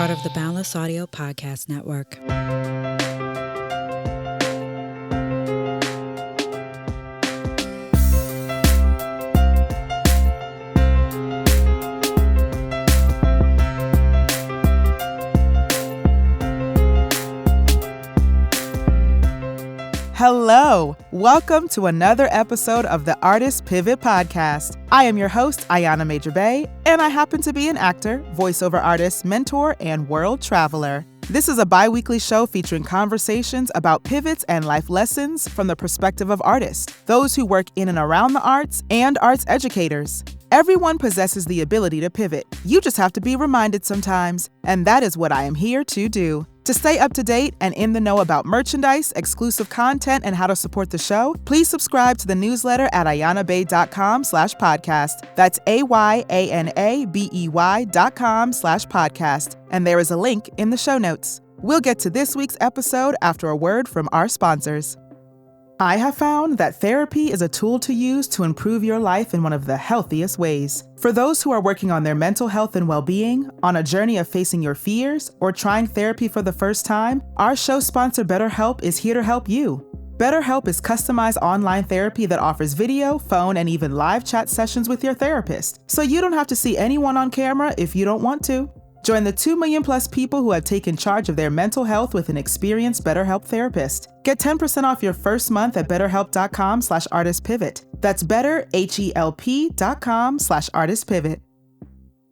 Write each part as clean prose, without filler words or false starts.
part of the Boundless Audio Podcast Network. Hello, welcome to another episode of the Artist Pivot Podcast. I am your host, Ayana Major Bay, and I happen to be an actor, voiceover artist, mentor, and world traveler. This is a bi-weekly show featuring conversations about pivots and life lessons from the perspective of artists, those who work in and around the arts, and arts educators. Everyone possesses the ability to pivot. You just have to be reminded sometimes, and that is what I am here to do. To stay up to date and in the know about merchandise, exclusive content, and how to support the show, please subscribe to the newsletter at ayanabay.com/podcast. That's AYANABEY.com/podcast. And there is a link in the show notes. We'll get to this week's episode after a word from our sponsors. I have found that therapy is a tool to use to improve your life in one of the healthiest ways. For those who are working on their mental health and well-being, on a journey of facing your fears, or trying therapy for the first time, our show sponsor BetterHelp is here to help you. BetterHelp is customized online therapy that offers video, phone, and even live chat sessions with your therapist, so you don't have to see anyone on camera if you don't want to. Join the 2 million plus people who have taken charge of their mental health with an experienced BetterHelp therapist. Get 10% off your first month at betterhelp.com/artistpivot. That's betterhelp.com/artistpivot.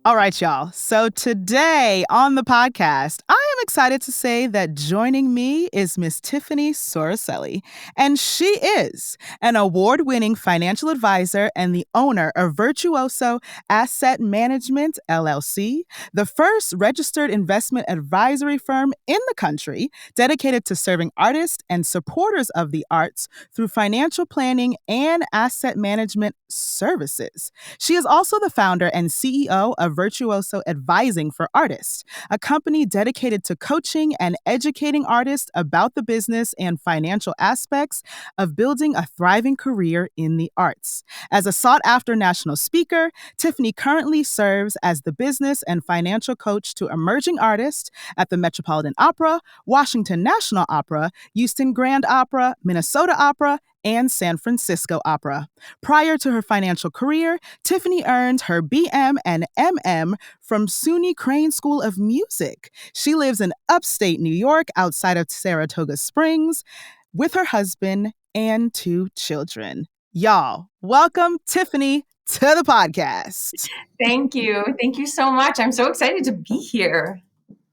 All right, y'all. So today on the podcast, I am excited to say that joining me is Miss Tiffany Soricelli, and she is an award-winning financial advisor and the owner of Virtuoso Asset Management LLC, the first registered investment advisory firm in the country dedicated to serving artists and supporters of the arts through financial planning and asset management services. She is also the founder and CEO of Virtuoso Advising for Artists, a company dedicated to coaching and educating artists about the business and financial aspects of building a thriving career in the arts. As a sought-after national speaker, Tiffany currently serves as the business and financial coach to emerging artists at the Metropolitan Opera, Washington National Opera, Houston Grand Opera, Minnesota Opera, and San Francisco Opera. Prior to her financial career, Tiffany earned her BM and MM from SUNY Crane School of Music. She lives in upstate New York outside of Saratoga Springs with her husband and 2 children. Y'all, welcome Tiffany to the podcast. Thank you. Thank you so much. I'm so excited to be here.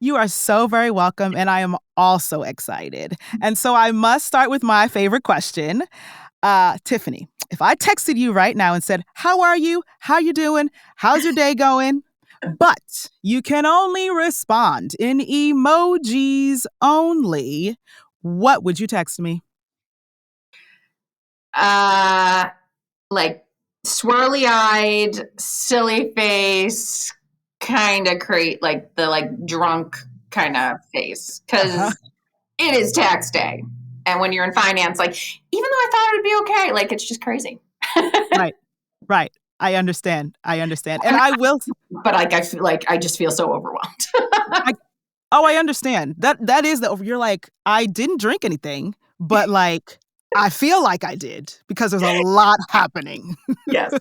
You are so very welcome, and I am also excited. And so I must start with my favorite question. Tiffany, if I texted you right now and said, how are you? How you doing? How's your day going? But you can only respond in emojis only, what would you text me? Like swirly-eyed, silly face, kind of like the drunk kind of face, because it is tax day, and when you're in finance, even though I thought it'd be okay, it's just crazy. Right. I understand, and I will. But I feel I just feel so overwhelmed. I understand that is you're like, I didn't drink anything, but I feel like I did because there's a lot happening. Yes.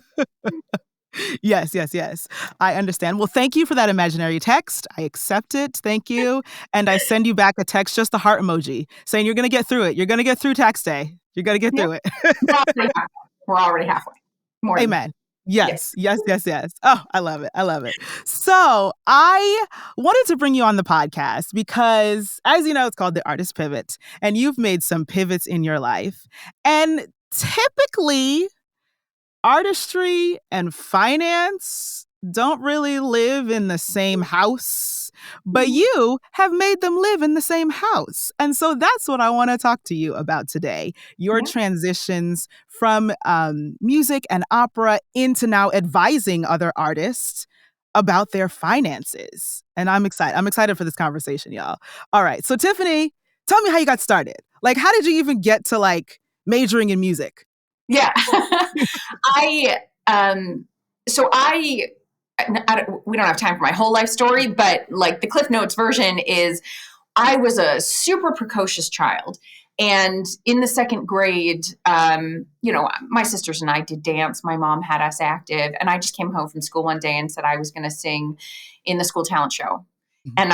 Yes. I understand. Well, thank you for that imaginary text. I accept it. Thank you. And I send you back a text, just a heart emoji, saying you're going to get through it. You're going to get through tax day. You're going to get through it. We're already halfway. More Amen. Yes. Oh, I love it. So I wanted to bring you on the podcast because, as you know, it's called The Artist Pivot, and you've made some pivots in your life. And typically, artistry and finance don't really live in the same house, but you have made them live in the same house. And so that's what I want to talk to you about today. Your transitions from music and opera into now advising other artists about their finances. And I'm excited. I'm excited for this conversation, y'all. All right. So Tiffany, tell me how you got started. How did you even get to majoring in music? Yeah. I we don't have time for my whole life story, but like the Cliff Notes version is I was a super precocious child. And in the second grade, my sisters and I did dance. My mom had us active. And I just came home from school one day and said I was going to sing in the school talent show. And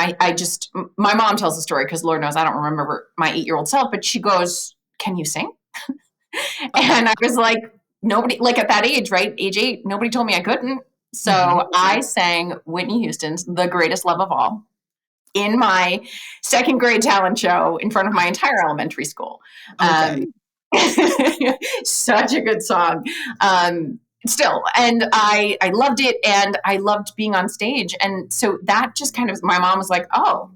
my mom tells the story because Lord knows I don't remember my 8-year-old self, but she goes, "Can you sing?" And I was like, nobody, like at that age, right? Age 8, nobody told me I couldn't. So I sang Whitney Houston's The Greatest Love of All in my second grade talent show in front of my entire elementary school. Okay. Such a good song. Still, and I loved it, and I loved being on stage. And so that just kind of, my mom was like, "Oh,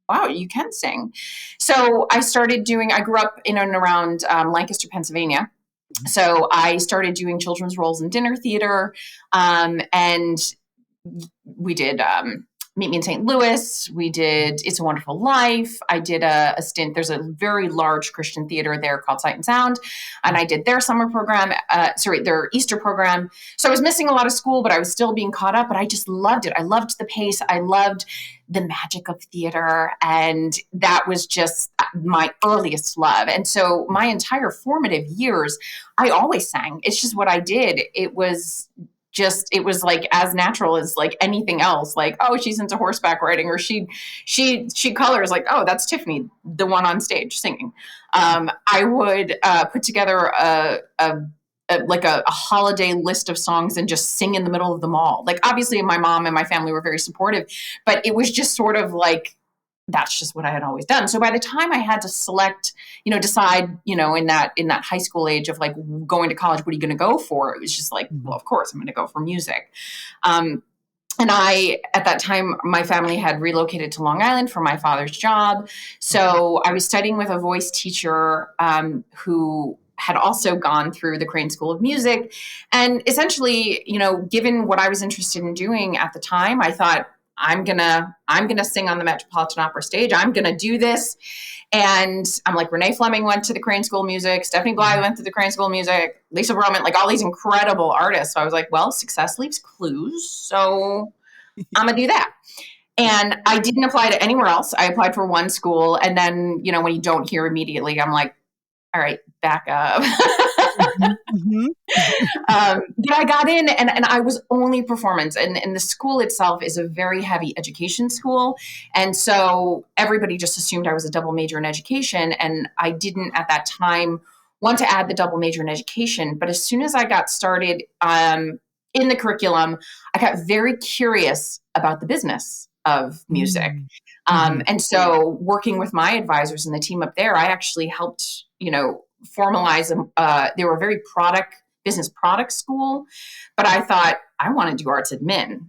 wow, you can sing." So I grew up in and around Lancaster, Pennsylvania. So I started doing children's roles in dinner theater, and we did Meet Me in St. Louis. We did It's a Wonderful Life. I did a stint. There's a very large Christian theater there called Sight and Sound. And I did their summer program, their Easter program. So I was missing a lot of school, but I was still being caught up. But I just loved it. I loved the pace. I loved the magic of theater. And that was just my earliest love. And so my entire formative years, I always sang. It's just what I did. It was like as natural as like anything else. Like, oh, she's into horseback riding, or she colors, like, oh, that's Tiffany, the one on stage singing. I would put together a holiday list of songs and just sing in the middle of them all. Like, obviously my mom and my family were very supportive, but it was just sort of like, that's just what I had always done. So by the time I had to decide, in that high school age of like going to college, what are you going to go for? It was just like, well, of course I'm going to go for music. And at that time, my family had relocated to Long Island for my father's job. So I was studying with a voice teacher who had also gone through the Crane School of Music. And essentially, given what I was interested in doing at the time, I thought, I'm gonna sing on the Metropolitan Opera stage. I'm gonna do this. And I'm like, Renee Fleming went to the Crane School of Music. Stephanie Blythe went to the Crane School of Music. Lisa Roman, like all these incredible artists. So I was like, well, success leaves clues. So I'm gonna do that. And I didn't apply to anywhere else. I applied for one school. And then, when you don't hear immediately, I'm like, all right, back up. But I got in, and I was only performance, and the school itself is a very heavy education school. And so everybody just assumed I was a double major in education. And I didn't at that time want to add the double major in education. But as soon as I got started in the curriculum, I got very curious about the business of music. And so working with my advisors and the team up there, I actually helped, formalize them. They were a very business product school, but I thought I want to do arts admin.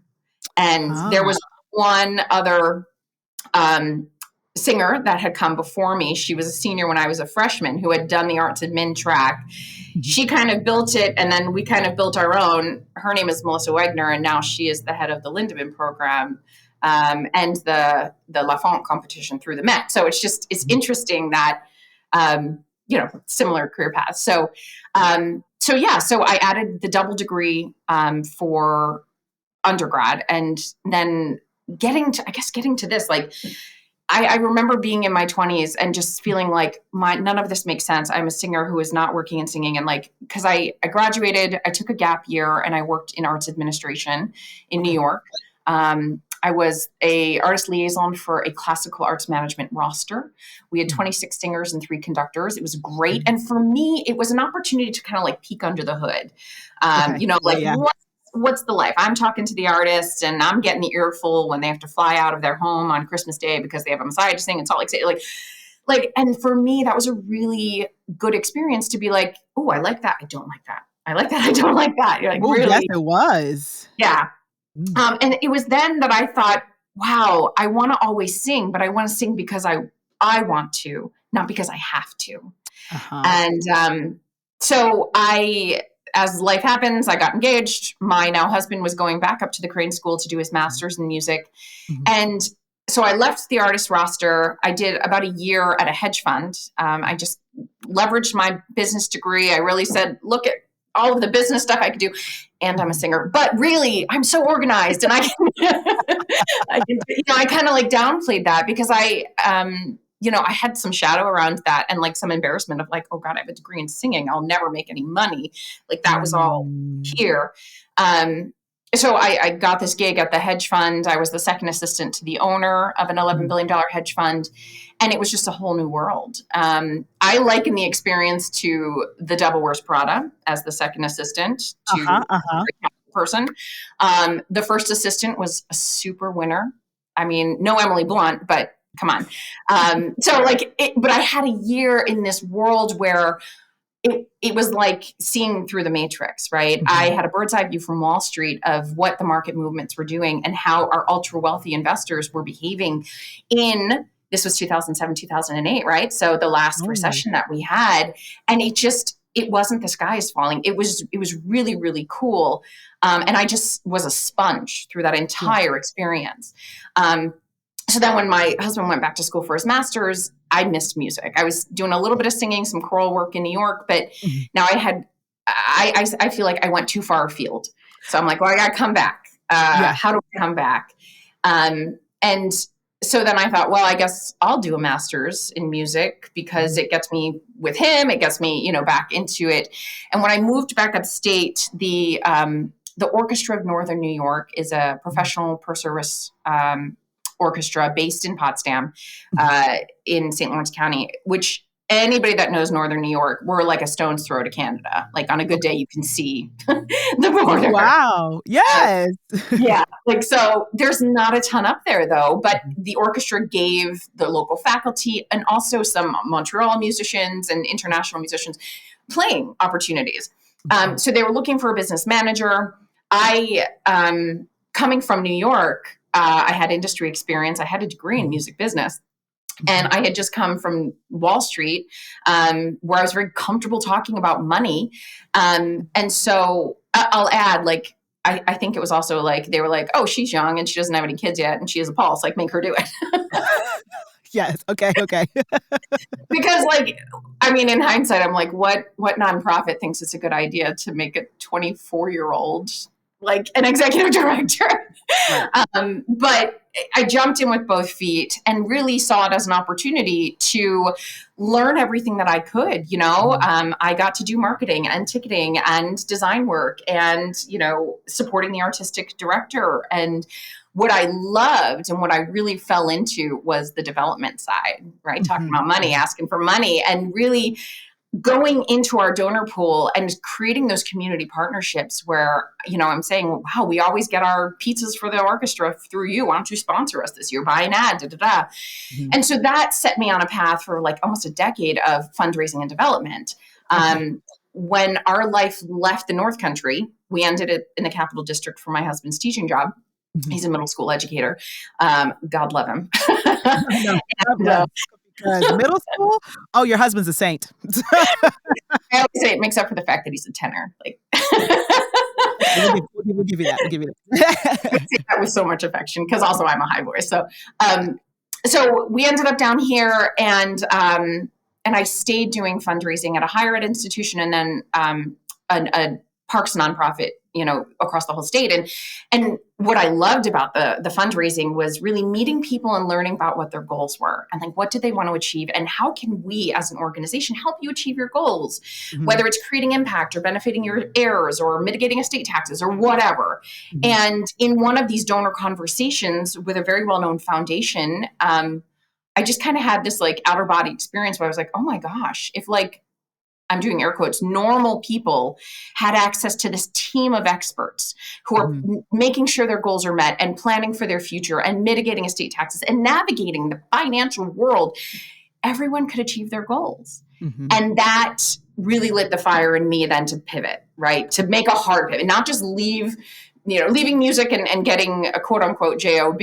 And there was one other singer that had come before me. She was a senior when I was a freshman, who had done the arts admin track. She kind of built it, and then we kind of built our own. Her name is Melissa Wegner, and now she is the head of the Lindemann program and the Lafont competition through the Met. So it's interesting that similar career paths. So I added the double degree for undergrad, and then getting to this, like, I remember being in my 20s and just feeling like none of this makes sense. I'm a singer who is not working in singing. And like, because I graduated, I took a gap year and I worked in arts administration in New York. I was a artist liaison for a classical arts management roster. We had 26 singers and 3 conductors. It was great. And for me, it was an opportunity to kind of like peek under the hood. What's the life? I'm talking to the artist and I'm getting the earful when they have to fly out of their home on Christmas Day because they have a Messiah to sing in Salt Lake City. And for me, that was a really good experience to be like, oh, I like that. I don't like that. I like that. I don't like that. You're like, Ooh, really? Yes, it was. Yeah. And it was then that I thought, wow, I want to always sing, but I want to sing because I want to, not because I have to. And so as life happens, I got engaged. My now husband was going back up to the Crane School to do his master's in music. And so I left the artist roster. I did about a year at a hedge fund. I just leveraged my business degree. I really said, look at all of the business stuff I could do. and I'm a singer, but really I'm so organized, and I can, I kind of like downplayed that because I had some shadow around that and like some embarrassment of like, oh God, I have a degree in singing. I'll never make any money. Like that was all here. So I got this gig at the hedge fund. I was the second assistant to the owner of an $11 billion hedge fund. And it was just a whole new world. I liken the experience to the Devil Wears Prada as the second assistant to the person. The first assistant was a super winner. I mean, no Emily Blunt, but come on. But I had a year in this world where it was like seeing through the matrix, right? I had a bird's eye view from Wall Street of what the market movements were doing and how our ultra wealthy investors were behaving this was 2007, 2008, right? So the last recession that we had, and it wasn't the sky is falling. It was really, really cool. And I just was a sponge through that entire experience. So then when my husband went back to school for his master's, I missed music. I was doing a little bit of singing, some choral work in New York, but now I feel like I went too far afield. So I'm like, well, I got to come back. How do I come back? And so then I thought, well, I guess I'll do a master's in music because it gets me with him. It gets me, back into it. And when I moved back upstate, the Orchestra of Northern New York is a professional per service orchestra based in Potsdam, in St. Lawrence County, which anybody that knows Northern New York, we're like a stone's throw to Canada. Like on a good day, you can see the border. Wow. Yes. Yeah. So there's not a ton up there though, but the orchestra gave the local faculty and also some Montreal musicians and international musicians playing opportunities. So they were looking for a business manager. Coming from New York, I had industry experience. I had a degree in music business. And I had just come from Wall Street, where I was very comfortable talking about money. And so I'll add, I think it was also they were like, oh, she's young and she doesn't have any kids yet and she has a pulse, make her do it. Yes. Okay. Because in hindsight, I'm like, what nonprofit thinks it's a good idea to make a 24-year-old an executive director? Right. But I jumped in with both feet and really saw it as an opportunity to learn everything that I could. I got to do marketing and ticketing and design work and, supporting the artistic director. And what I loved and what I really fell into was the development side, right? Talking about money, asking for money, and really going into our donor pool and creating those community partnerships where, I'm saying, wow, we always get our pizzas for the orchestra through you. Why don't you sponsor us this year? Buy an ad, And so that set me on a path for almost a decade of fundraising and development. When our life left the North Country, we ended it in the Capital District for my husband's teaching job. He's a middle school educator. God love him. Because middle school? Oh, your husband's a saint. I always say it makes up for the fact that he's a tenor. We'll give you that. We'll give you that. I say that with so much affection because also I'm a high voice. So we ended up down here, and I stayed doing fundraising at a higher ed institution, and then a parks nonprofit, across the whole state. And what I loved about the fundraising was really meeting people and learning about what their goals were and what did they want to achieve and how can we as an organization help you achieve your goals, whether it's creating impact or benefiting your heirs or mitigating estate taxes or whatever. And in one of these donor conversations with a very well-known foundation, I just kind of had this outer body experience where I was like, oh my gosh, if I'm doing air quotes, normal people had access to this team of experts who are making sure their goals are met and planning for their future and mitigating estate taxes and navigating the financial world, everyone could achieve their goals. And that really lit the fire in me then to pivot, right? To make a hard pivot, not just leaving music and getting a quote unquote job.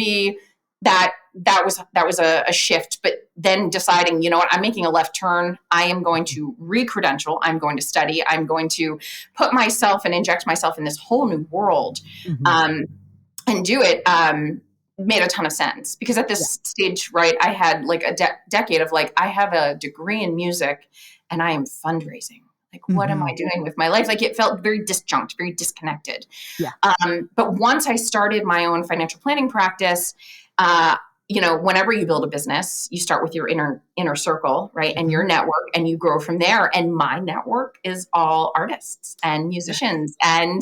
That was a shift, but then deciding, I'm making a left turn. I am going to re-credential. I'm going to study. I'm going to put myself and inject myself in this whole new world, and do it. Made a ton of sense because at this stage, right, I had a decade of I have a degree in music and I am fundraising. Like, what am I doing with my life? Like, it felt very disjunct, very disconnected. Yeah. But once I started my own financial planning practice, whenever you build a business, you start with your inner circle, right? And your network, and you grow from there. And my network is all artists and musicians. And,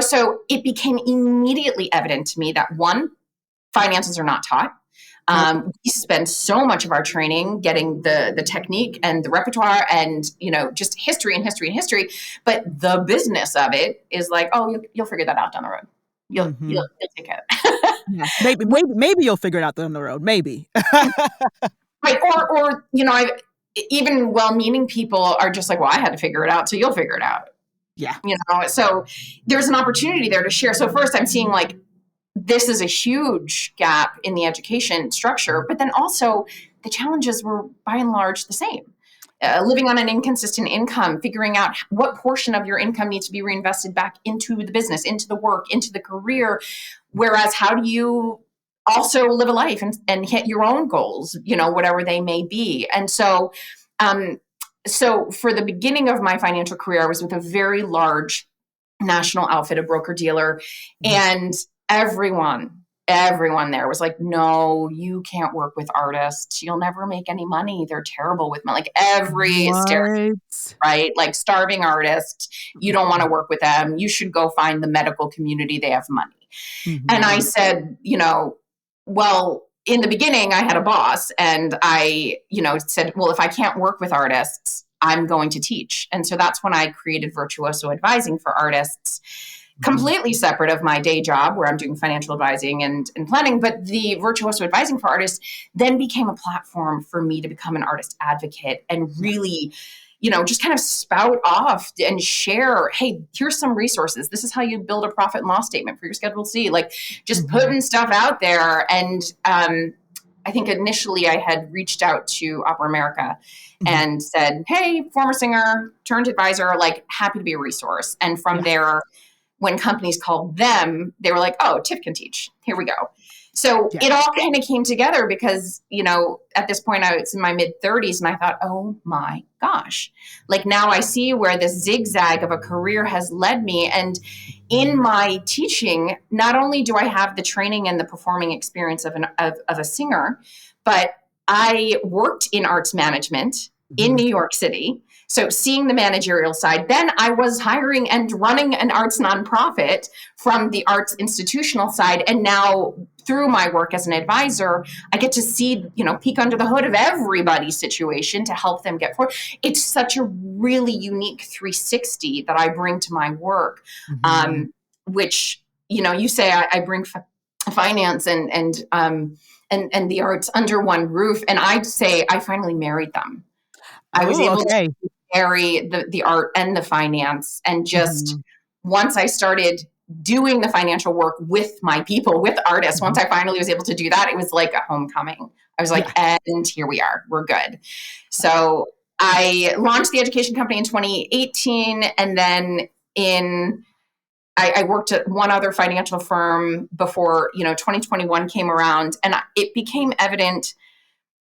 so it became immediately evident to me that one, finances are not taught. We spend so much of our training getting the technique and the repertoire and, just history and history and history. But the business of it is like, oh, you'll figure that out down the road. You'll take it. Yeah. Maybe you'll figure it out down the road. Maybe. Right. Or, even well-meaning people are just like, well, I had to figure it out, so you'll figure it out. Yeah. So there's an opportunity there to share. So first I'm seeing like, this is a huge gap in the education structure, but then also the challenges were by and large the same. Living on an inconsistent income, figuring out what portion of your income needs to be reinvested back into the business, into the work, into the career. Whereas how do you also live a life and hit your own goals, whatever they may be. And so, so for the beginning of my financial career, I was with a very large national outfit, a broker dealer, and everyone there was like, no, you can't work with artists. You'll never make any money. They're terrible with money. Like every stereotype, right? Like starving artists. You don't want to work with them. You should go find the medical community. They have money. And I said, well, in the beginning I had a boss and I, said, well, if I can't work with artists, I'm going to teach. And so that's when I created Virtuoso Advising for artists, completely separate of my day job where I'm doing financial advising and planning. But the Virtuoso Advising for artists then became a platform for me to become an artist advocate and really, just kind of spout off and share, hey, here's some resources. This is how you build a profit and loss statement for your Schedule C. Like just putting stuff out there. And I think initially I had reached out to Opera America and said, hey, former singer, turned advisor, like happy to be a resource. And from there, when companies called them, they were like, oh, Tiff can teach. Here we go. So it all kind of came together because, at this point I was in my mid 30s and I thought, oh my gosh, like now I see where this zigzag of a career has led me. And in my teaching, not only do I have the training and the performing experience of a singer, but I worked in arts management in New York City. So seeing the managerial side, then I was hiring and running an arts nonprofit from the arts institutional side. And now through my work as an advisor, I get to see, peek under the hood of everybody's situation to help them get forward. It's such a really unique 360 that I bring to my work, which, you say I bring finance and the arts under one roof. And I'd say I finally married them. I was able to marry the art and the finance. And just once I started doing the financial work with my people, with artists, once I finally was able to do that, it was like a homecoming. I was like, and here we are, we're good. So I launched the education company in 2018. And then I worked at one other financial firm before, 2021 came around, and it became evident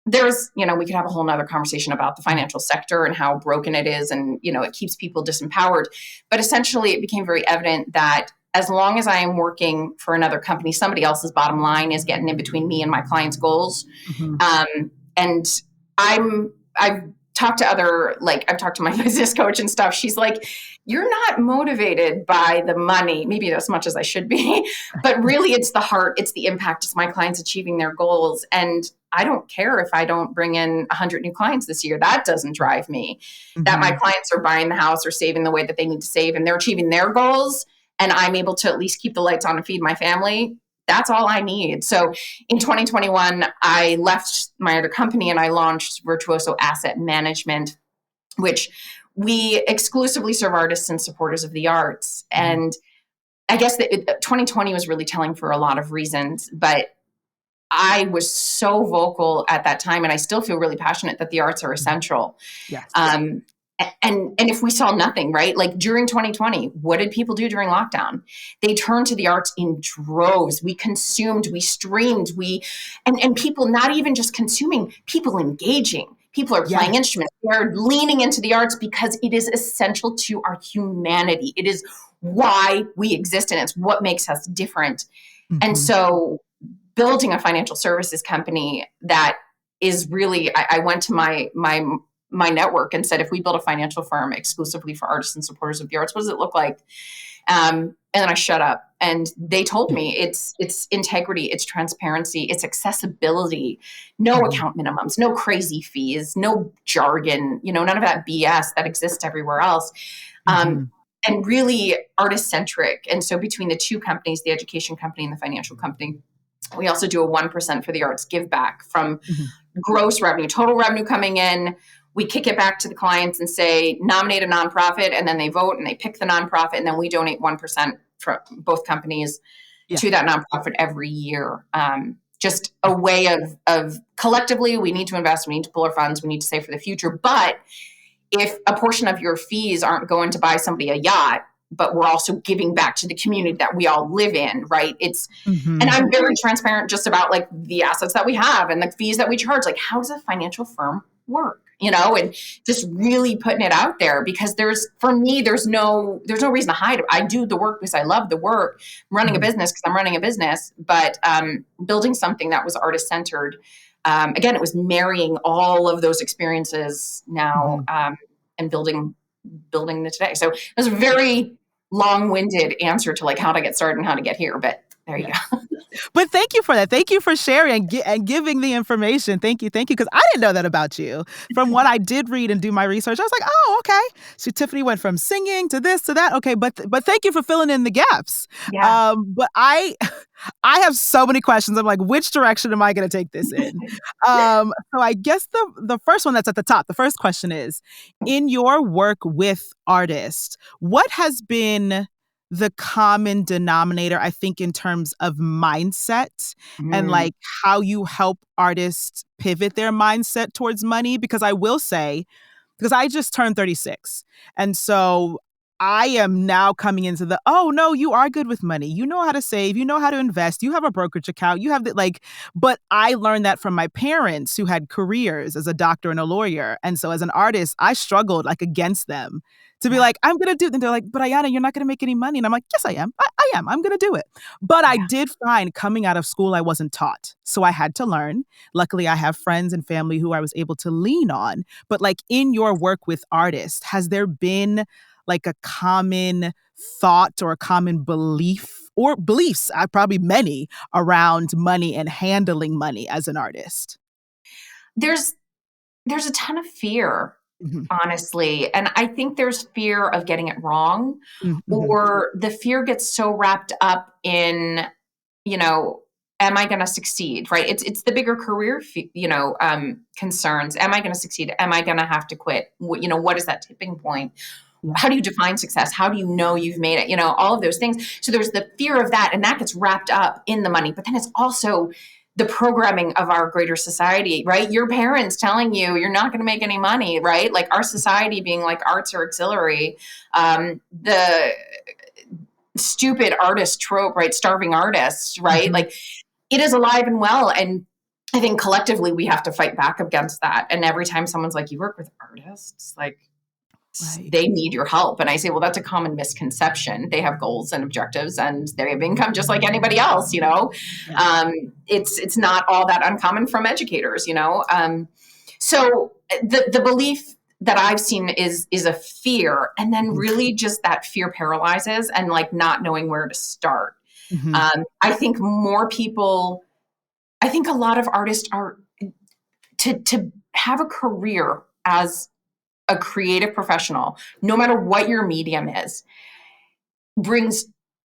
there's, we could have a whole nother conversation about the financial sector and how broken it is. And, it keeps people disempowered. But essentially it became very evident that as long as I am working for another company, somebody else's bottom line is getting in between me and my clients' goals. And I've talked to my business coach and stuff. She's like, you're not motivated by the money, maybe as much as I should be, but really it's the heart, it's the impact, it's my clients achieving their goals. And I don't care if I don't bring in 100 new clients this year. That doesn't drive me. That my clients are buying the house or saving the way that they need to save and they're achieving their goals. And I'm able to at least keep the lights on and feed my family. That's all I need. So in 2021, I left my other company and I launched Virtuoso Asset Management, which we exclusively serve artists and supporters of the arts. And I guess that 2020 was really telling for a lot of reasons, but I was so vocal at that time, and I still feel really passionate that the arts are essential. Yes. And if we saw nothing, right? Like during 2020, what did people do during lockdown? They turned to the arts in droves. We consumed, we streamed, and people not even just consuming, people engaging, People are playing Yes. instruments. They're leaning into the arts because it is essential to our humanity. It is why we exist, and it's what makes us different. And so building a financial services company that is really, I went to my network and said, if we build a financial firm exclusively for artists and supporters of the arts, what does it look like? And then I shut up, and they told me it's integrity, it's transparency, it's accessibility, no account minimums, no crazy fees, no jargon, none of that BS that exists everywhere else. And really artist centric. And so between the two companies, the education company and the financial company, we also do a 1% for the arts give back from gross revenue, total revenue coming in. We kick it back to the clients and say, nominate a nonprofit, and then they vote and they pick the nonprofit, and then we donate 1% from both companies to that nonprofit every year. Just a way of collectively, we need to invest, we need to pull our funds, we need to save for the future. But if a portion of your fees aren't going to buy somebody a yacht, but we're also giving back to the community that we all live in, right? And I'm very transparent just about like the assets that we have and the fees that we charge. Like, how does a financial firm work? And just really putting it out there, because for me, there's no reason to hide it. I do the work because I love the work. I'm running a business because I'm running a business, but building something that was artist centered. Again, it was marrying all of those experiences now and building the today. So it was a very long-winded answer to like how to get started and how to get here, but there you go. But thank you for that. Thank you for sharing and giving the information. Thank you. Because I didn't know that about you. From what I did read and do my research, I was like, oh, okay. So Tiffany went from singing to this to that. Okay, but thank you for filling in the gaps. Yeah. But I have so many questions. I'm like, which direction am I going to take this in? So I guess the first one that's at the top, the first question is, in your work with artists, what has been the common denominator, I think, in terms of mindset and like how you help artists pivot their mindset towards money? Because I will say, because I just turned 36. And so I am now coming into oh no, you are good with money. You know how to save, you know how to invest, you have a brokerage account, you have but I learned that from my parents who had careers as a doctor and a lawyer. And so as an artist, I struggled like against them to be like, I'm going to do it. And they're like, but Ayana, you're not going to make any money. And I'm like, yes, I am. I am. I'm going to do it. But I did find coming out of school, I wasn't taught. So I had to learn. Luckily, I have friends and family who I was able to lean on. But like in your work with artists, has there been like a common thought or a common belief or beliefs, probably many, around money and handling money as an artist? There's a ton of fear, honestly. And I think there's fear of getting it wrong, or the fear gets so wrapped up in, am I going to succeed? Right. It's the bigger career, concerns. Am I going to succeed? Am I going to have to quit? What is that tipping point? How do you define success? How do you know you've made it? All of those things. So there's the fear of that, and that gets wrapped up in the money. But then it's also the programming of our greater society, right? Your parents telling you you're not going to make any money, right? Like our society being like arts are auxiliary. The stupid artist trope, right? Starving artists, right? Like it is alive and well. And I think collectively we have to fight back against that. And every time someone's like, you work with artists, like, they need your help. And I say, well, that's a common misconception. They have goals and objectives and they have income just like anybody else, It's not all that uncommon from educators, So the belief that I've seen is a fear. And then really just that fear paralyzes and like not knowing where to start. I think a lot of artists are to have a career as a creative professional, no matter what your medium is,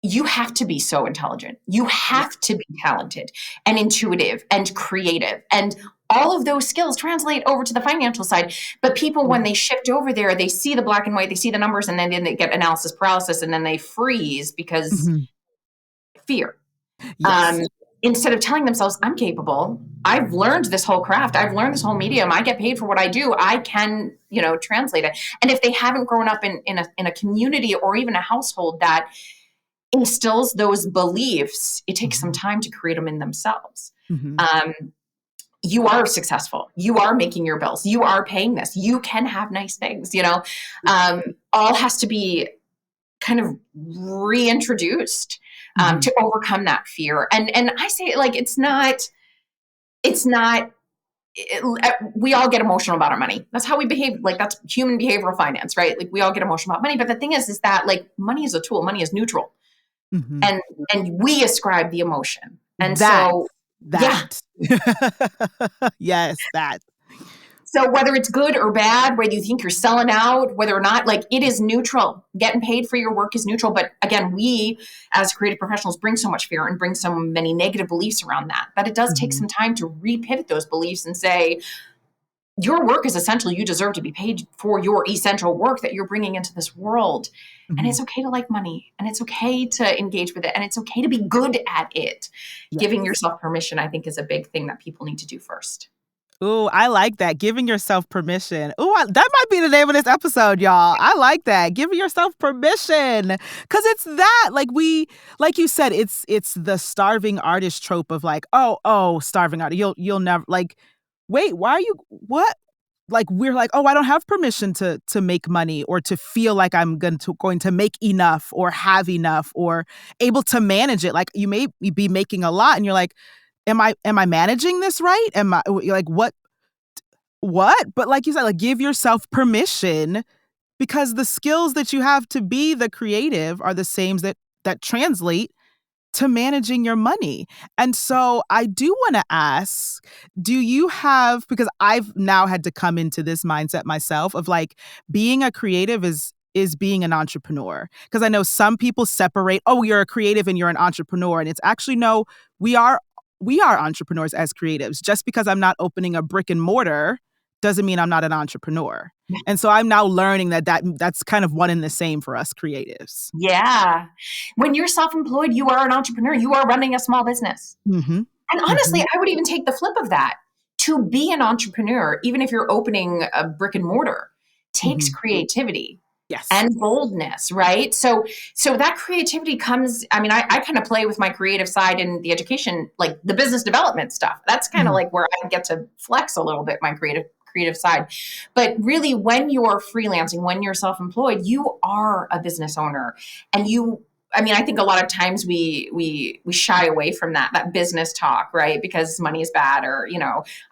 you have to be so intelligent. You have to be talented and intuitive and creative. And all of those skills translate over to the financial side. But people, when they shift over there, they see the black and white, they see the numbers, and then they get analysis paralysis, and then they freeze because fear. Yes. Instead of telling themselves, I'm capable, I've learned this whole craft, I've learned this whole medium, I get paid for what I do, I can, translate it. And if they haven't grown up in a community or even a household that instills those beliefs, it takes some time to create them in themselves. you are successful. You are making your bills. You are paying this. You can have nice things, all has to be kind of reintroduced to overcome that fear. And I say, like, it's not, we all get emotional about our money. That's how we behave. Like, that's human behavioral finance, right? Like, we all get emotional about money. But the thing is that, like, money is a tool. Money is neutral. And we ascribe the emotion. And that. Yes, that. So whether it's good or bad, whether you think you're selling out, whether or not, like, it is neutral. Getting paid for your work is neutral. But again, we as creative professionals bring so much fear and bring so many negative beliefs around that it does take some time to repivot those beliefs and say, your work is essential. You deserve to be paid for your essential work that you're bringing into this world. And it's okay to like money, and it's okay to engage with it, and it's okay to be good at it. Yes. Giving yourself permission, I think, is a big thing that people need to do first. Ooh, I like that. Giving yourself permission. Ooh, that might be the name of this episode, y'all. I like that. Giving yourself permission. Because it's that, like you said, it's the starving artist trope of like, oh, starving artist. You'll never, like, wait, why are you, what? Like, we're like, oh, I don't have permission to make money or to feel like I'm going to make enough or have enough or able to manage it. Like, you may be making a lot and you're like, Am I managing this right? Am I, like, what? But like you said, like, give yourself permission, because the skills that you have to be the creative are the same that translate to managing your money. And so I do want to ask, do you have, because I've now had to come into this mindset myself of like, being a creative is being an entrepreneur. Because I know some people separate, oh, you're a creative and you're an entrepreneur. And it's actually, no, we are entrepreneurs as creatives. Just because I'm not opening a brick and mortar doesn't mean I'm not an entrepreneur. And so I'm now learning that's kind of one and the same for us creatives. Yeah. When you're self-employed, you are an entrepreneur. You are running a small business. And honestly, I would even take the flip of that. To be an entrepreneur, even if you're opening a brick and mortar, takes creativity. Yes. And boldness, right? So that creativity comes, I mean, I kind of play with my creative side in the education, like the business development stuff. That's kind of like where I get to flex a little bit my creative side. But really, when you're freelancing, when you're self-employed, you are a business owner. And I think a lot of times we shy away from that business talk, right? Because money is bad, or,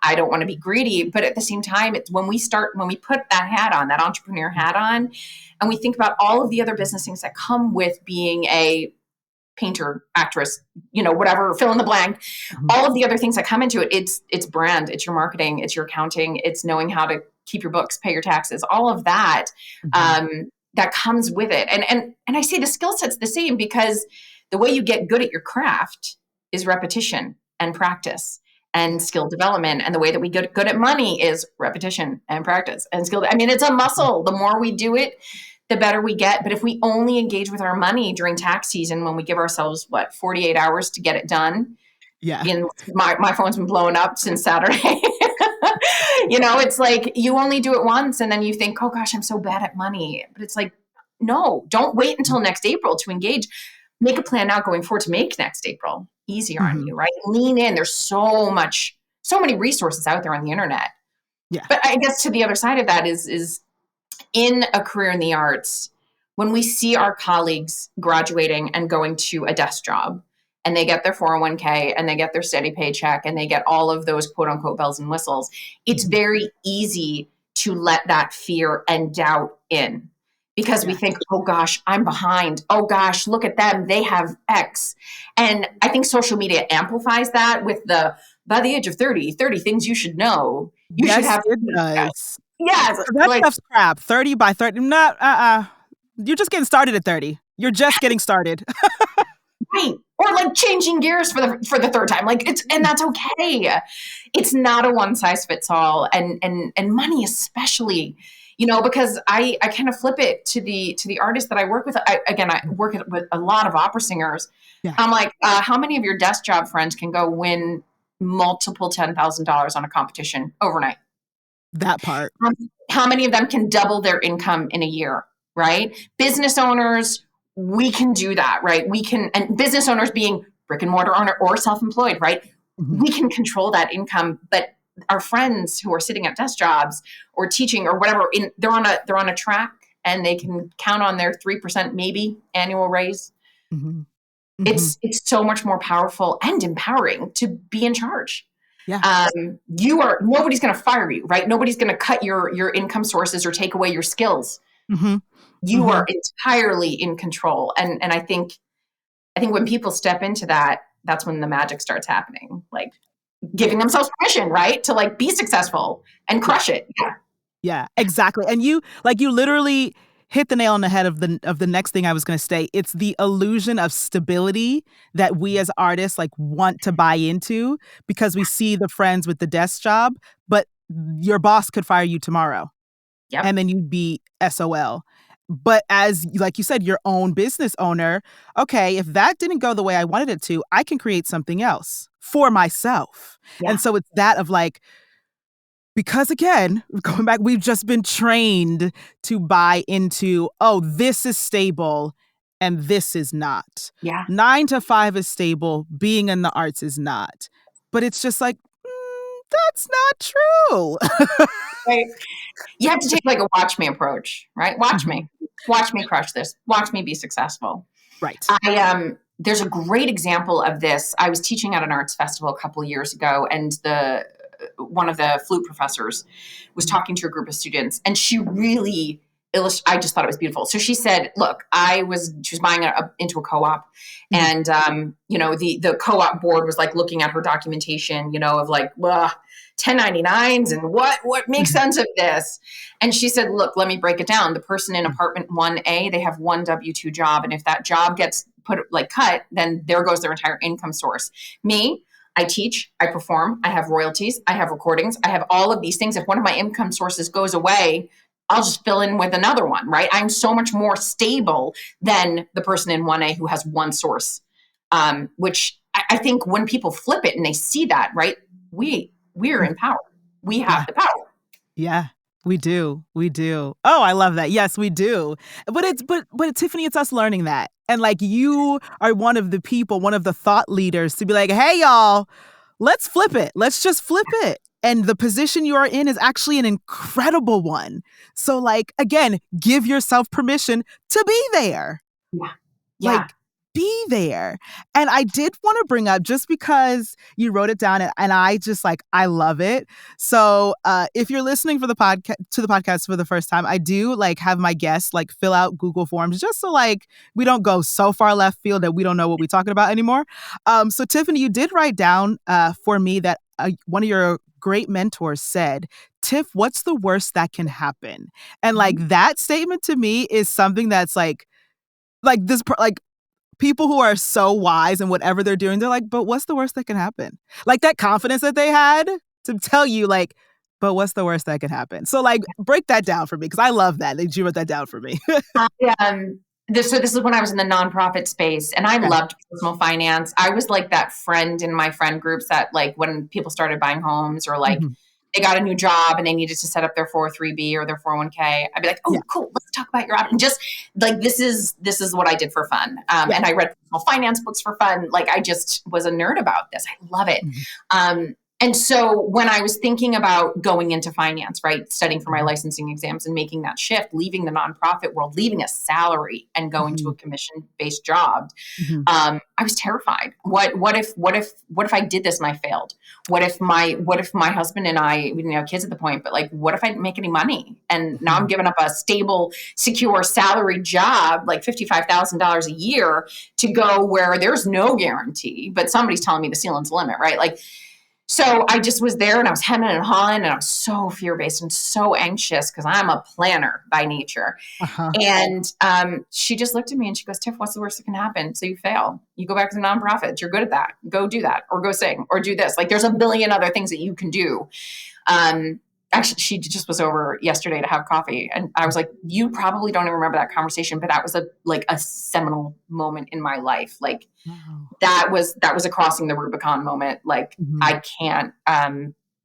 I don't want to be greedy. But at the same time, it's when we put that hat on, that entrepreneur hat on, and we think about all of the other business things that come with being a painter, actress, whatever, fill in the blank, all of the other things that come into it, it's brand, it's your marketing, it's your accounting, it's knowing how to keep your books, pay your taxes, all of that, that comes with it. And I say the skill set's the same, because the way you get good at your craft is repetition and practice and skill development. And the way that we get good at money is repetition and practice and skill. I mean, it's a muscle. The more we do it, the better we get. But if we only engage with our money during tax season, when we give ourselves 48 hours to get it done. Yeah. My phone's been blowing up since Saturday. It's like you only do it once and then you think, oh gosh, I'm so bad at money. But it's like, no, don't wait until next April to engage. Make a plan now going forward to make next April easier on you, right? Lean in. There's so many resources out there on the internet. Yeah. But I guess to the other side of that is in a career in the arts, when we see our colleagues graduating and going to a desk job, and they get their 401k and they get their steady paycheck and they get all of those quote unquote bells and whistles, it's very easy to let that fear and doubt in, because we think, oh gosh, I'm behind. Oh gosh, look at them. They have X. And I think social media amplifies that with by the age of 30 things you should know. You should have. It does. Yes. That stuff's crap. 30 by 30. Not, You're just getting started at 30. You're just getting started. Right. Or like changing gears for the third time. And that's okay. It's not a one size fits all. And money especially, because I kind of flip it to the artists that I work with. I work with a lot of opera singers. Yeah. I'm like, how many of your desk job friends can go win multiple $10,000 on a competition overnight? That part. How many of them can double their income in a year, right? Business owners, we can do that, right? We can, and business owners being brick and mortar owner or self-employed, right? We can control that income, but our friends who are sitting at desk jobs or teaching or whatever, they're on a track and they can count on their 3% maybe annual raise. Mm-hmm. It's so much more powerful and empowering to be in charge. Yeah. Nobody's going to fire you, right? Nobody's going to cut your income sources or take away your skills. Mm-hmm. You are entirely in control. And I think when people step into that, that's when the magic starts happening, like giving themselves permission, right? To like be successful and crush it. Yeah. Yeah, exactly. And you literally hit the nail on the head of the next thing I was going to say. It's the illusion of stability that we as artists like want to buy into because we see the friends with the desk job, but your boss could fire you tomorrow. Yep. And then you'd be SOL. But as, like you said, your own business owner, okay, if that didn't go the way I wanted it to, I can create something else for myself. Yeah. And so it's that of like, because again, going back, we've just been trained to buy into, oh, this is stable and this is not. Yeah. 9 to 5 is stable, being in the arts is not. But it's just like, that's not true. Right. You have to take like a watch me approach, right? Watch me crush this. Watch me be successful. Right. There's a great example of this. I was teaching at an arts festival a couple of years ago, and one of the flute professors was talking to a group of students, and she really I just thought it was beautiful. So she said, look, she was buying into a co-op, and the co-op board was like looking at her documentation, of like 1099s and what makes sense of this. And she said, look, let me break it down. The person in apartment 1A, they have one W-2 job, and if that job gets cut, then there goes their entire income source. Me, I teach, I perform, I have royalties, I have recordings, I have all of these things. If one of my income sources goes away, I'll just fill in with another one, right? I'm so much more stable than the person in 1A who has one source, which I think when people flip it and they see that, right, we're in power. We have the power. Yeah. We do. Oh, I love that. Yes, we do. But Tiffany, it's us learning that. And like you are one of the thought leaders to be like, hey, y'all, let's flip it. Let's just flip it. And the position you are in is actually an incredible one. So like, again, give yourself permission to be there. Yeah. Like, be there. And I did want to bring up, just because you wrote it down and I just like, I love it. So if you're listening to the podcast for the first time, I do like have my guests like fill out Google Forms just so like we don't go so far left field that we don't know what we're talking about anymore. So Tiffany, you did write down for me that one of your great mentors said, Tiff, what's the worst that can happen? And like that statement to me is something that's like this, like, people who are so wise in whatever they're doing, they're like, but what's the worst that can happen? Like that confidence that they had to tell you like, but what's the worst that can happen? So like, break that down for me, because I love that. You wrote that down for me. This is when I was in the nonprofit space, and I loved personal finance. I was like that friend in my friend groups that like when people started buying homes or like they got a new job and they needed to set up their 403B or their 401k. I'd be like, oh, cool. Let's talk about your option. Just like, this is what I did for fun. And I read personal finance books for fun. Like I just was a nerd about this. I love it. And so when I was thinking about going into finance, right, studying for my licensing exams and making that shift, leaving the nonprofit world, leaving a salary and going to a commission-based job, I was terrified. What if I did this and I failed? What if my husband and I, we didn't have kids at the point, but like, what if I didn't make any money? And now I'm giving up a stable, secure salary job, like $55,000 a year, to go where there's no guarantee, but somebody's telling me the ceiling's the limit, right? Like, so I just was there and I was hemming and hawing and I was so fear-based and so anxious because I'm a planner by nature. And she just looked at me and she goes, Tiff, what's the worst that can happen? So you fail. You go back to the nonprofit. You're good at that. Go do that, or go sing, or do this. Like there's a billion other things that you can do. Actually, she just was over yesterday to have coffee. And I was like, you probably don't even remember that conversation, but that was a seminal moment in my life. Like that was a crossing the Rubicon moment. Like I can't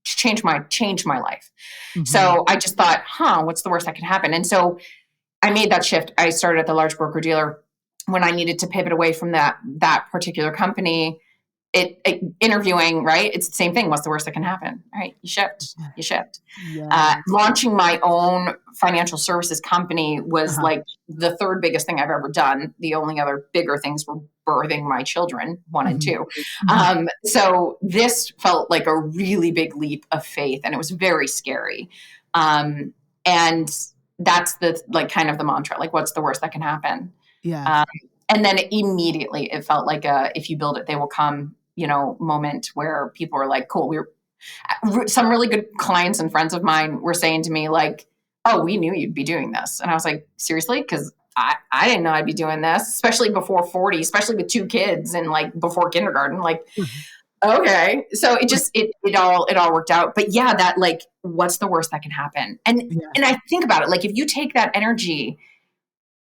change my life. So I just thought, what's the worst that can happen? And so I made that shift. I started at the large broker dealer when I needed to pivot away from that particular company. interviewing, right? It's the same thing. What's the worst that can happen? Right? You shift. Yes. Launching my own financial services company was like the third biggest thing I've ever done. The only other bigger things were birthing my children, 1 and 2. So this felt like a really big leap of faith, and it was very scary. And that's the like kind of the mantra, like what's the worst that can happen? Yeah. And then immediately it felt like if you build it, they will come, moment where people are like, cool. Some really good clients and friends of mine were saying to me like, oh, we knew you'd be doing this. And I was like, seriously? Because I didn't know I'd be doing this, especially before 40, especially with 2 kids and like before kindergarten, like, okay. So it all worked out. But yeah, that like, what's the worst that can happen? And I think about it, like if you take that energy,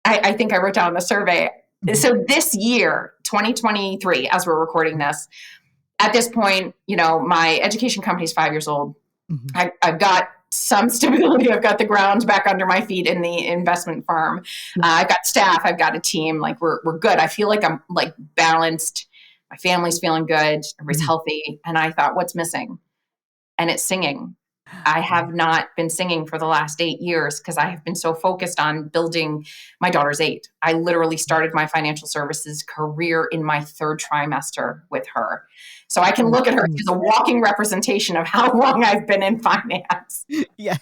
I think I wrote down in the survey. So this year, 2023, as we're recording this, at this point, my education company is 5 years old. I've got some stability. I've got the ground back under my feet in the investment firm. I've got staff. I've got a team. Like we're good. I feel like I'm like balanced. My family's feeling good. Everybody's healthy. And I thought, what's missing? And it's singing. I have not been singing for the last 8 years because I have been so focused on building. My daughter's 8. I literally started my financial services career in my 3rd trimester with her. So I can look at her. She's a walking representation of how long I've been in finance. Yeah.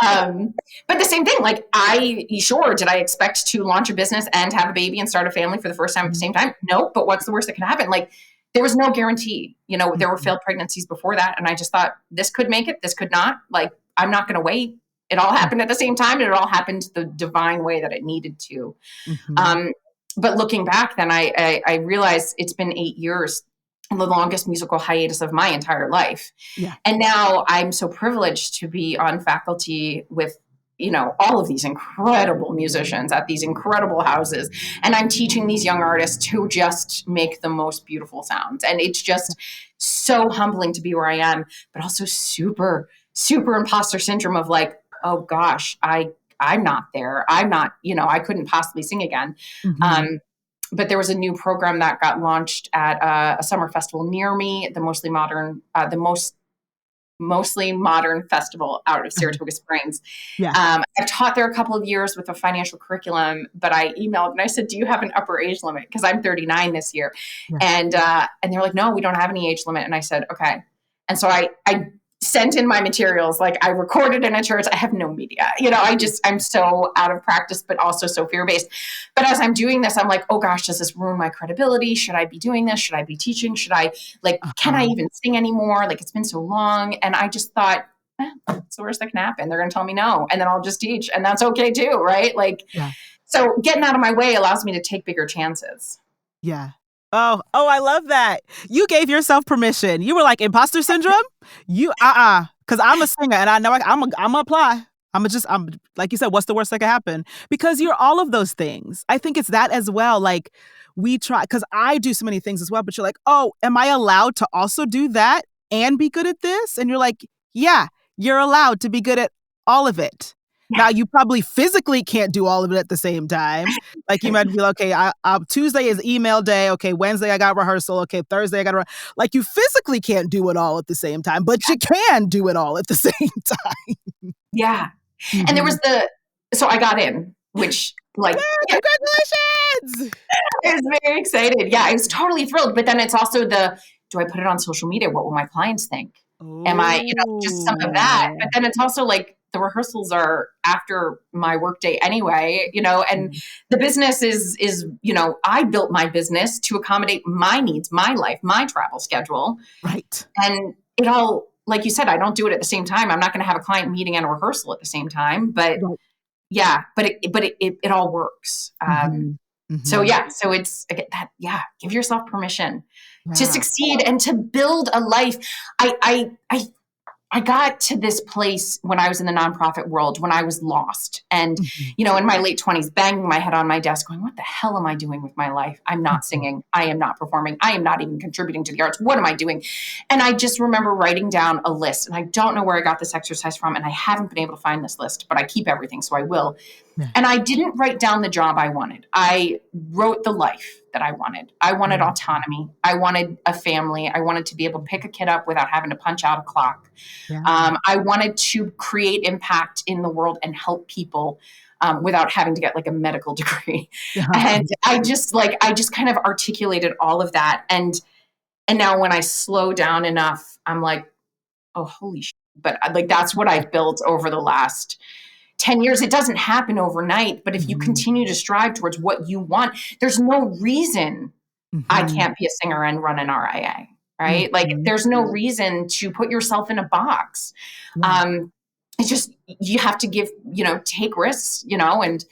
But the same thing, like did I expect to launch a business and have a baby and start a family for the first time at the same time? No, but what's the worst that can happen? Like there was no guarantee, there were failed pregnancies before that. And I just thought this could make it, this could not. Like, I'm not going to wait. It all happened at the same time and it all happened the divine way that it needed to. But looking back then, I realized it's been 8 years, the longest musical hiatus of my entire life. Yeah. And now I'm so privileged to be on faculty with, all of these incredible musicians at these incredible houses. And I'm teaching these young artists to just make the most beautiful sounds. And it's just so humbling to be where I am, but also super, super imposter syndrome of like, oh gosh, I'm not there. I'm not, I couldn't possibly sing again. But there was a new program that got launched at a summer festival near me, the mostly modern festival out of Saratoga Springs. I've taught there a couple of years with a financial curriculum, but I emailed and I said, do you have an upper age limit? Because I'm 39 this year. And they're like, no, we don't have any age limit. And I said, okay. And so I sent in my materials. Like I recorded in a church. I have no media, I'm so out of practice, but also so fear-based. But as I'm doing this, I'm like, oh gosh, does this ruin my credibility? Should I be doing this? Should I be teaching? Should I can I even sing anymore? Like it's been so long. And I just thought, it's the worst that can happen. They're going to tell me no, and then I'll just teach. And that's okay too. Right. So getting out of my way allows me to take bigger chances. Yeah. Oh, I love that. You gave yourself permission. You were like, imposter syndrome? Because I'm a singer and I know I'm gonna apply. I'm like you said, what's the worst that could happen? Because you're all of those things. I think it's that as well. Like we try, because I do so many things as well, but you're like, oh, am I allowed to also do that and be good at this? And you're like, yeah, you're allowed to be good at all of it. Now, you probably physically can't do all of it at the same time. Like you might be like, okay, Tuesday is email day. Okay, Wednesday I got rehearsal. Okay, Thursday I got like you physically can't do it all at the same time, but you can do it all at the same time. Yeah. And there was so I got in, which like, congratulations! I was very excited. Yeah, I was totally thrilled. But then it's also do I put it on social media? What will my clients think? Am I, just some of that. But then it's also like, the rehearsals are after my workday anyway, and the business is, I built my business to accommodate my needs, my life, my travel schedule. Right. And it all, like you said, I don't do it at the same time. I'm not going to have a client meeting and a rehearsal at the same time, but it all works. So it's that, give yourself permission to succeed and to build a life. I got to this place when I was in the nonprofit world, when I was lost and, in my late 20s, banging my head on my desk going, what the hell am I doing with my life? I'm not singing. I am not performing. I am not even contributing to the arts. What am I doing? And I just remember writing down a list, and I don't know where I got this exercise from, and I haven't been able to find this list, but I keep everything, so I will. And I didn't write down the job I wanted. I wrote the life that I wanted. I wanted autonomy. I wanted a family. I wanted to be able to pick a kid up without having to punch out a clock. Yeah. I wanted to create impact in the world and help people without having to get like a medical degree. And I just kind of articulated all of that. And now when I slow down enough, I'm like, oh, holy shit. But like, that's what I've built over the last 10 years. It doesn't happen overnight, but if you continue to strive towards what you want, there's no reason I can't be a singer and run an RIA, right? Like there's no reason to put yourself in a box. It's just, you have to take risks, and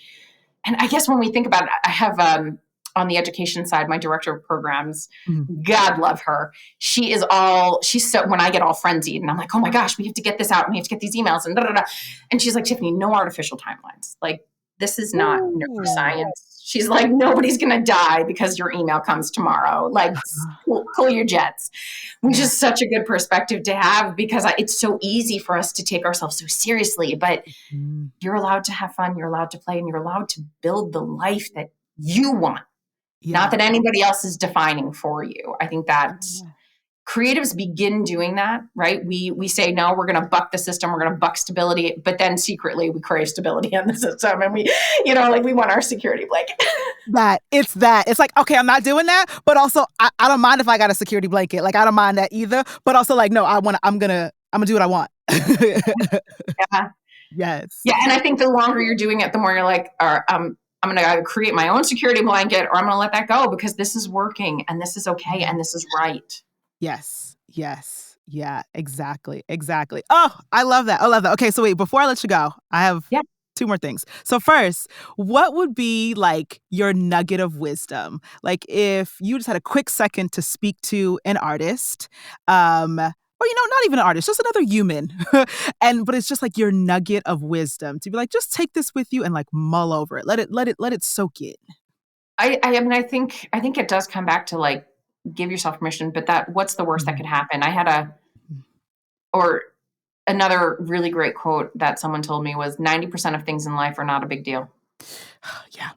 I guess when we think about it, I have, on the education side, my director of programs, God love her. She's so, when I get all frenzied and I'm like, oh my gosh, we have to get this out and we have to get these emails and da, da, da. And she's like, Tiffany, no artificial timelines. Like, this is not neuroscience. She's like, nobody's going to die because your email comes tomorrow. Like, cool your jets, which is such a good perspective to have, because it's so easy for us to take ourselves so seriously, but you're allowed to have fun, you're allowed to play, and you're allowed to build the life that you want, not that anybody else is defining for you. I think that creatives begin doing that, right? We say, no, we're going to buck the system. We're going to buck stability. But then secretly we crave stability in the system. And we want our security blanket. It's like, okay, I'm not doing that. But also I don't mind if I got a security blanket. Like, I don't mind that either. But also like, no, I'm going to do what I want. Yes. Yeah. And I think the longer you're doing it, the more you're like, I'm going to create my own security blanket, or I'm going to let that go, because this is working and this is okay and this is right. Yes. Yeah, exactly. Oh, I love that. Okay, so wait, before I let you go, I have two more things. So first, what would be like your nugget of wisdom? Like, if you just had a quick second to speak to an artist, or not even an artist, just another human, but it's just like your nugget of wisdom to be like, just take this with you and like mull over it, let it soak in. I mean, I think it does come back to like, give yourself permission, but what's the worst that could happen? Or another really great quote that someone told me was 90% of things in life are not a big deal. Yeah.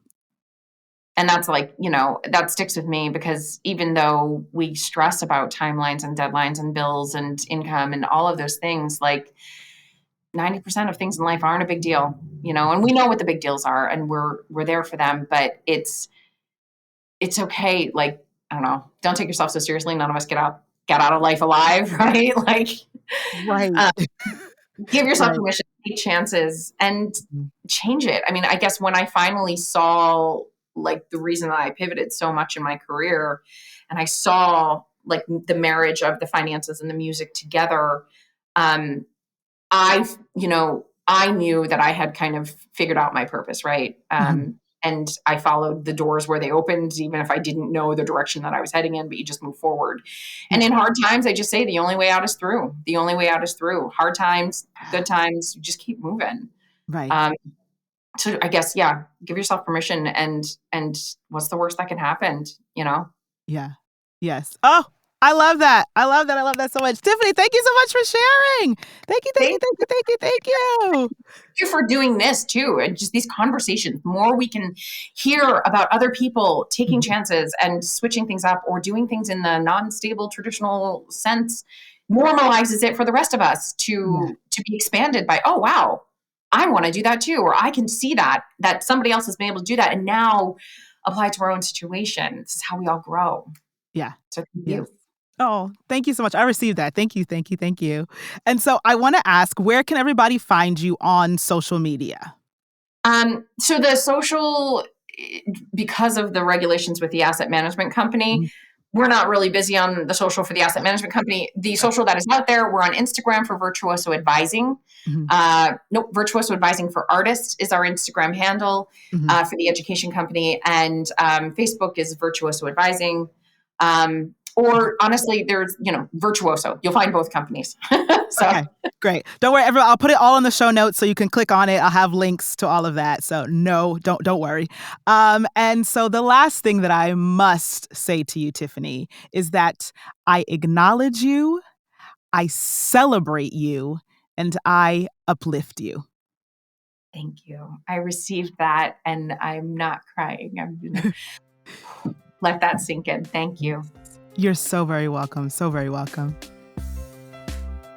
And that's like, that sticks with me, because even though we stress about timelines and deadlines and bills and income and all of those things, like 90% of things in life aren't a big deal, and we know what the big deals are and we're there for them, but it's okay. Like, I don't know, don't take yourself so seriously. None of us get out of life alive, right? Like, give yourself permission, take chances, and change it. I mean, I guess when I finally saw like the reason that I pivoted so much in my career, and I saw like the marriage of the finances and the music together, I knew that I had kind of figured out my purpose, right? And I followed the doors where they opened, even if I didn't know the direction that I was heading in, but you just move forward. And in hard times, I just say the only way out is through. The only way out is through. Hard times, good times, just keep moving. Right. So I guess, give yourself permission, and what's the worst that can happen, Yeah. Yes. Oh, I love that. I love that so much. Tiffany, thank you so much for sharing. Thank you. Thank you for doing this too. And just these conversations, the more we can hear about other people taking chances and switching things up or doing things in the non-stable traditional sense, normalizes it for the rest of us to be expanded by, oh, wow, I want to do that too. Or I can see that somebody else has been able to do that and now apply it to our own situation. This is how we all grow. Yeah. So thank you. Oh, thank you so much. I received that. Thank you. And so I want to ask, where can everybody find you on social media? So the social, because of the regulations with the asset management company, we're not really busy on the social for the asset management company. The social that is out there, we're on Instagram for Virtuoso Advising. Virtuoso Advising for Artists is our Instagram handle for the education company. And Facebook is Virtuoso Advising. Or honestly, there's, Virtuoso. You'll find both companies. So. Okay, great. Don't worry, everyone. I'll put it all in the show notes so you can click on it. I'll have links to all of that. So no, don't worry. And so the last thing that I must say to you, Tiffany, is that I acknowledge you, I celebrate you, and I uplift you. Thank you. I received that, and I'm not crying. let that sink in. Thank you. You're so very welcome. So very welcome.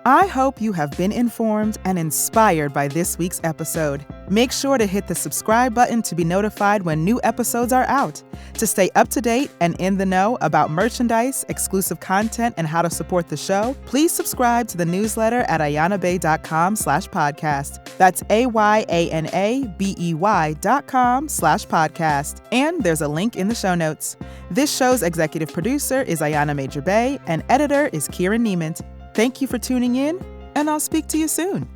I hope you have been informed and inspired by this week's episode. Make sure to hit the subscribe button to be notified when new episodes are out. To stay up to date and in the know about merchandise, exclusive content, and how to support the show, please subscribe to the newsletter at ayanabay.com/podcast. That's AYANABEY.com/podcast. And there's a link in the show notes. This show's executive producer is Ayana Major Bay, and editor is Kieran Niemand. Thank you for tuning in, and I'll speak to you soon.